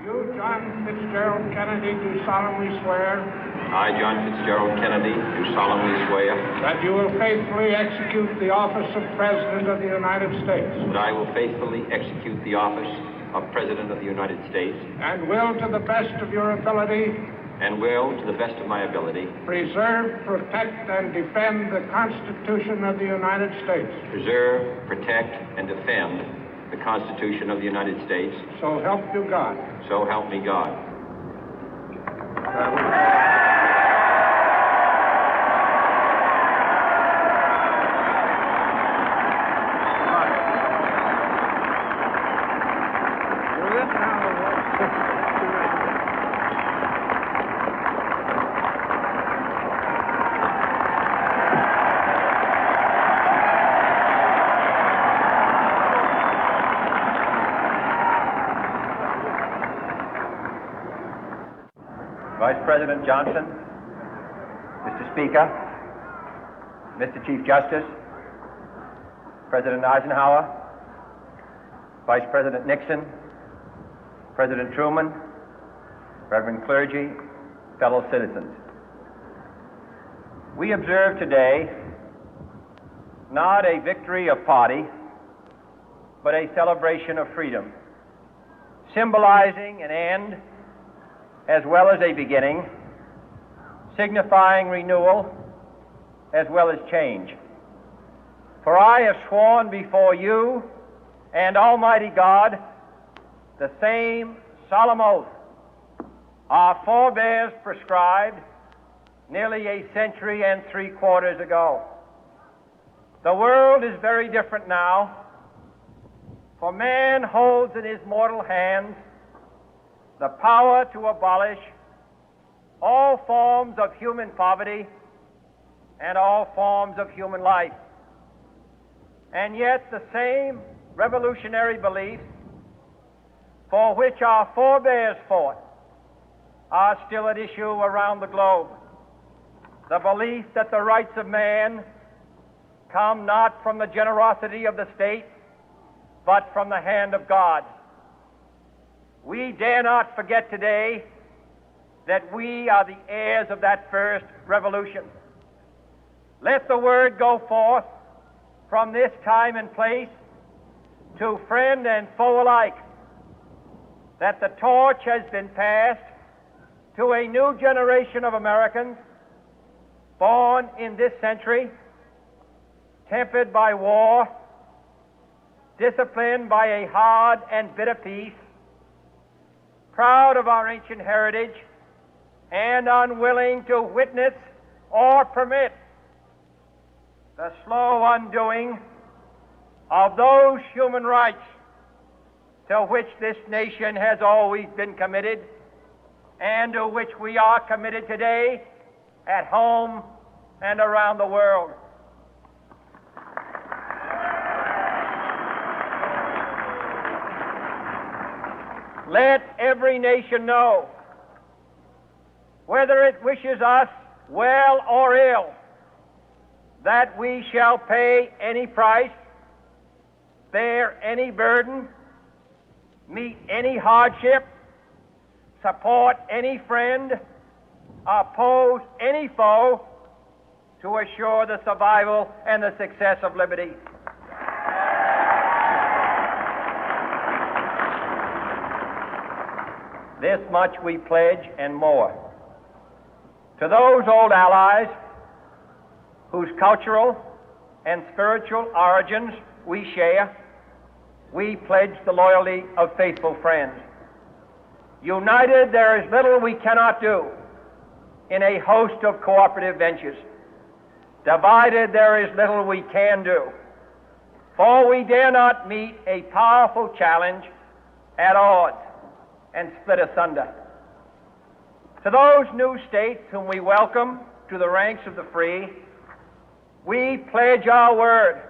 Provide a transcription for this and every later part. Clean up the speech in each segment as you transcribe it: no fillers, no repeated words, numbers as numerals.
You, John Fitzgerald Kennedy, do solemnly swear I, John Fitzgerald Kennedy, do solemnly swear that you will faithfully execute the office of President of the United States that I will faithfully execute the office of President of the United States and will, to the best of your ability, and will, to the best of my ability, preserve, protect, and defend the Constitution of the United States. preserve, protect, and defend the Constitution of the United States. So help you God. So help me God. Vice President Johnson, Mr. Speaker, Mr. Chief Justice, President Eisenhower, Vice President Nixon, President Truman, Reverend clergy, fellow citizens. We observe today not a victory of party, but a celebration of freedom, symbolizing an end as well as a beginning, signifying renewal as well as change. For I have sworn before you and Almighty God the same solemn oath our forebears prescribed nearly a century and 3/4 ago. The world is very different now, for man holds in his mortal hands the power to abolish all forms of human poverty and all forms of human life. And yet the same revolutionary beliefs for which our forebears fought are still at issue around the globe. The belief that the rights of man come not from the generosity of the state, but from the hand of God. We dare not forget today that we are the heirs of that first revolution. Let the word go forth from this time and place to friend and foe alike that the torch has been passed to a new generation of Americans born in this century, tempered by war, disciplined by a hard and bitter peace, proud of our ancient heritage, and unwilling to witness or permit the slow undoing of those human rights to which this nation has always been committed and to which we are committed today at home and around the world. Let every nation know, whether it wishes us well or ill, that we shall pay any price, bear any burden, meet any hardship, support any friend, oppose any foe to assure the survival and the success of liberty. This much we pledge and more. To those old allies whose cultural and spiritual origins we share, we pledge the loyalty of faithful friends. United, there is little we cannot do in a host of cooperative ventures. Divided, there is little we can do, for we dare not meet a powerful challenge at odds and split asunder. To those new states whom we welcome to the ranks of the free, we pledge our word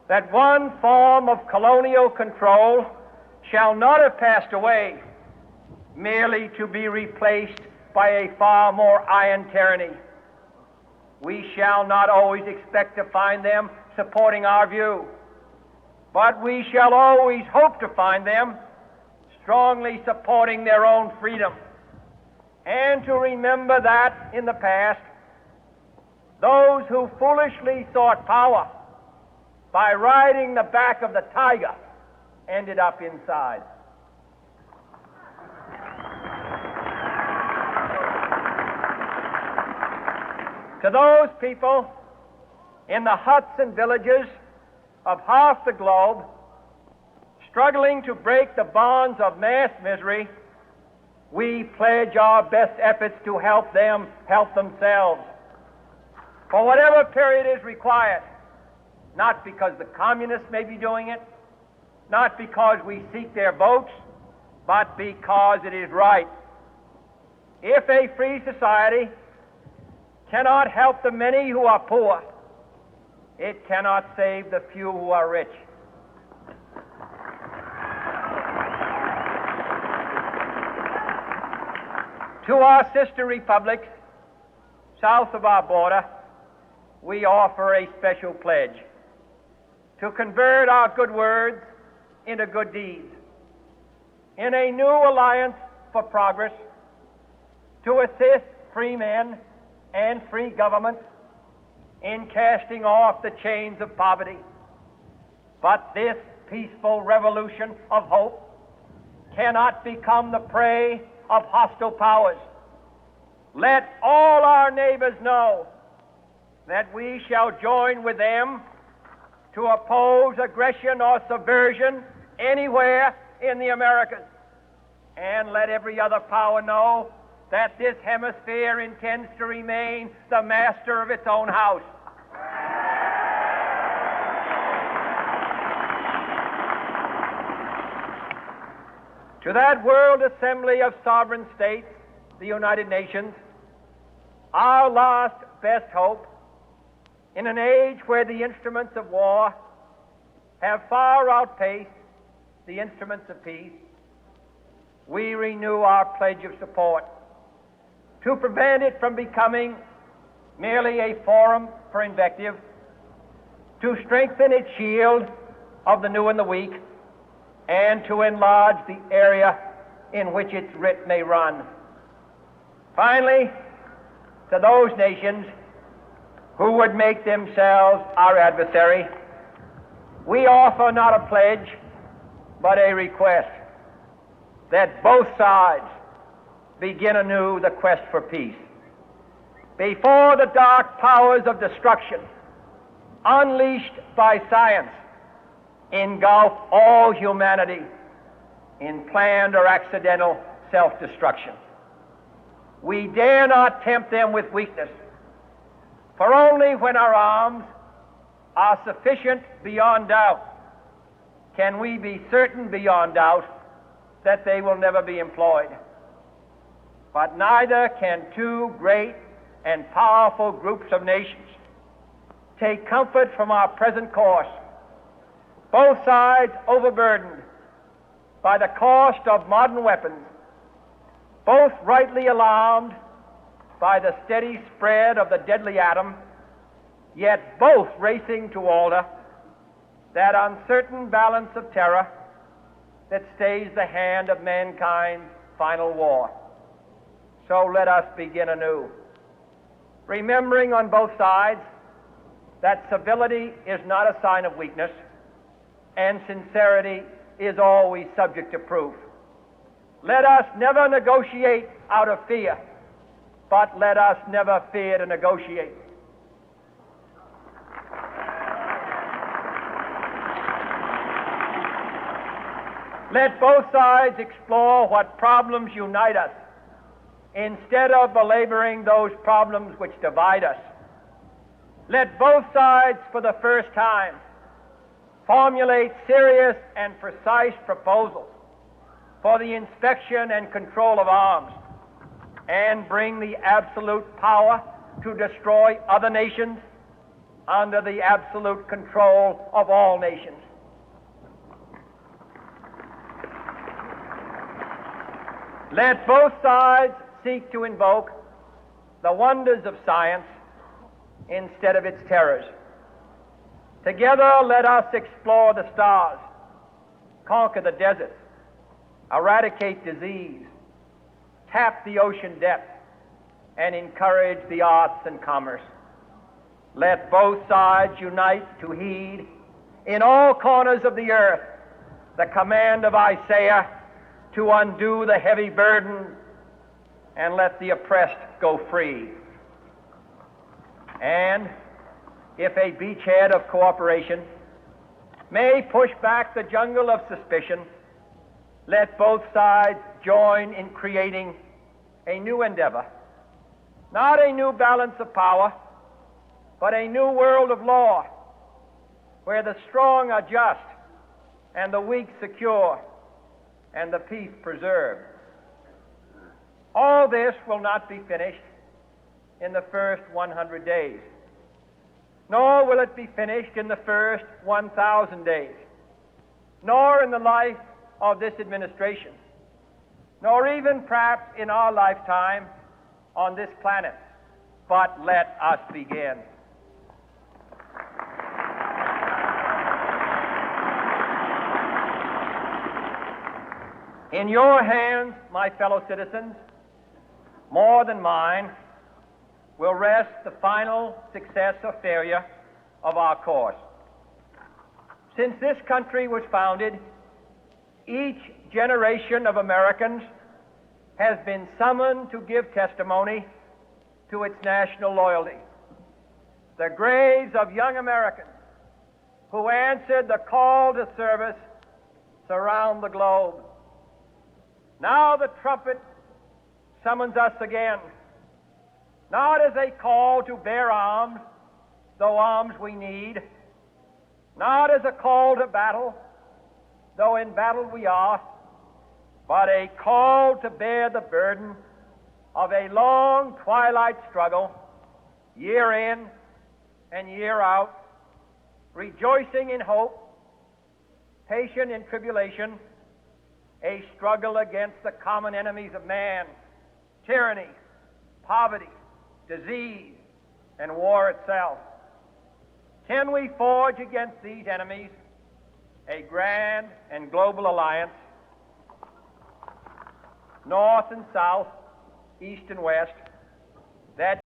that one form of colonial control shall not have passed away, merely to be replaced by a far more iron tyranny. We shall not always expect to find them supporting our view, but we shall always hope to find them strongly supporting their own freedom, and to remember that in the past, those who foolishly sought power by riding the back of the tiger ended up inside. To those people in the huts and villages of half the globe struggling to break the bonds of mass misery, we pledge our best efforts to help them help themselves for whatever period is required, not because the communists may be doing it, not because we seek their votes, but because it is right. If a free society cannot help the many who are poor, it cannot save the few who are rich. To our sister republics south of our border, we offer a special pledge to convert our good words into good deeds, in a new alliance for progress, to assist free men and free governments in casting off the chains of poverty. But this peaceful revolution of hope cannot become the prey of hostile powers. Let all our neighbors know that we shall join with them to oppose aggression or subversion anywhere in the Americas. And let every other power know that this hemisphere intends to remain the master of its own house. To that World Assembly of Sovereign States, the United Nations, our last best hope, in an age where the instruments of war have far outpaced the instruments of peace, we renew our pledge of support to prevent it from becoming merely a forum for invective, to strengthen its shield of the new and the weak, and to enlarge the area in which its writ may run. Finally, to those nations who would make themselves our adversary, we offer not a pledge, but a request that both sides begin anew the quest for peace. Before the dark powers of destruction, unleashed by science, engulf all humanity in planned or accidental self-destruction, we dare not tempt them with weakness, for only when our arms are sufficient beyond doubt can we be certain beyond doubt that they will never be employed. But neither can two great and powerful groups of nations take comfort from our present course, both sides overburdened by the cost of modern weapons, both rightly alarmed by the steady spread of the deadly atom, yet both racing to alter that uncertain balance of terror that stays the hand of mankind's final war. So let us begin anew, remembering on both sides that civility is not a sign of weakness, and sincerity is always subject to proof. Let us never negotiate out of fear, but let us never fear to negotiate. Let both sides explore what problems unite us, instead of belaboring those problems which divide us. Let both sides, for the first time, formulate serious and precise proposals for the inspection and control of arms, and bring the absolute power to destroy other nations under the absolute control of all nations. Let both sides seek to invoke the wonders of science instead of its terrors. Together, let us explore the stars, conquer the deserts, eradicate disease, tap the ocean depth, and encourage the arts and commerce. Let both sides unite to heed in all corners of the earth the command of Isaiah to undo the heavy burden and let the oppressed go free. And if a beachhead of cooperation may push back the jungle of suspicion, let both sides join in creating a new endeavor, not a new balance of power, but a new world of law, where the strong are just and the weak secure and the peace preserved. All this will not be finished in the first 100 days, nor will it be finished in the first 1,000 days, nor in the life of this administration, nor even perhaps in our lifetime on this planet. But let us begin. In your hands, my fellow citizens, more than mine, will rest the final success or failure of our course. Since this country was founded, each generation of Americans has been summoned to give testimony to its national loyalty. The graves of young Americans who answered the call to service surround the globe. Now the trumpet summons us again, not as a call to bear arms, though arms we need, not as a call to battle, though in battle we are, but a call to bear the burden of a long twilight struggle, year in and year out, rejoicing in hope, patient in tribulation, a struggle against the common enemies of man, tyranny, poverty, disease, and war itself. Can we forge against these enemies a grand and global alliance, north and south, east and west, that